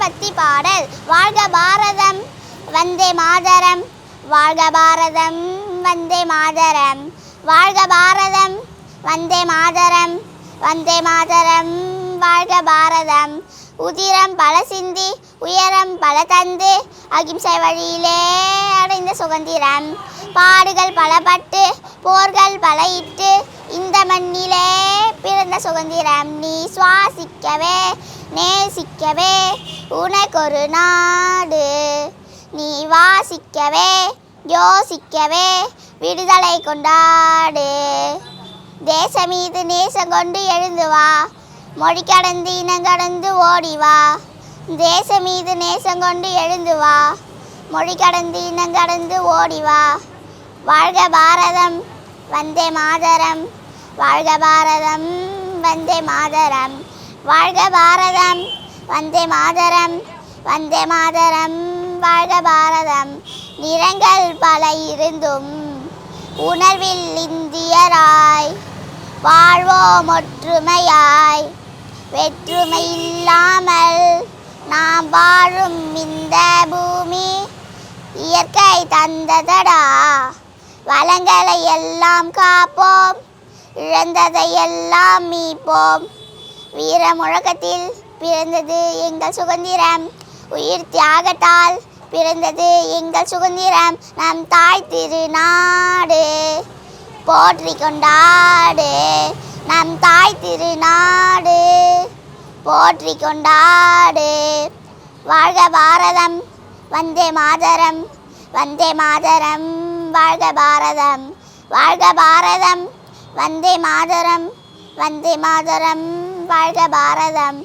தேசபக்தி பாடல். வாழ்க பாரதம் வந்தே மாதரம், வாழ்க பாரதம் வந்தே மாதரம், வாழ்க பாரதம் வந்தே மாதரம், வந்தே மாதரம் வாழ்க பாரதம். உதிரம் பல சிந்தி உயரம் பல தந்து அகிம்சை வழியிலே அடைந்த சுதந்திரம். பாடுகள் பல பட்டு போர்கள் பல இட்டு இந்த மண்ணிலே பிறந்த சுதந்திரம். நீ சுவாசிக்கவே நேசிக்கவே உனக்கொரு நாடு, நீ வாசிக்கவே யோசிக்கவே விடுதலை கொண்டாடு. தேசம் மீது நேசம் கொண்டு எழுந்து வா, மொழி கடந்து இனங்கடந்து ஓடி வா. தேசம் மீது நேசம் கொண்டு எழுந்து வா, மொழி கடந்து இனங்கடந்து ஓடி வா. வாழ்க பாரதம் வந்தே மாதரம், வாழ்க பாரதம் வந்தே மாதரம், வாழ்க பாரதம் வந்தே மாதரம், வந்தே மாதரம் வாழ்க பாரதம். நிறங்கள் பல இருந்தும் உணர்வில் இந்தியராய் வாழ்வோம் ஒற்றுமையாய். வேற்றுமை இல்லாமல் நாம் வாழும் இந்த பூமி இயற்கை தந்ததடா. வளங்களை எல்லாம் காப்போம், இழந்ததை எல்லாம் மீட்போம். வீர முழக்கத்தில் பிறந்தது எங்கள் சுதந்திரம், உயிர் தியாகத்தால் பிறந்தது எங்கள் சுதந்திரம். நம் தாய் திருநாடு போற்றி கொண்டாடு, நம் தாய் திருநாடு போற்றி கொண்டாடு. வாழ்க பாரதம் வந்தே மாதரம், வந்தே மாதரம் வாழ்க பாரதம், வாழ்க பாரதம் வந்தே மாதரம், வந்தே மாதரம் வாழ்க பாரதம்.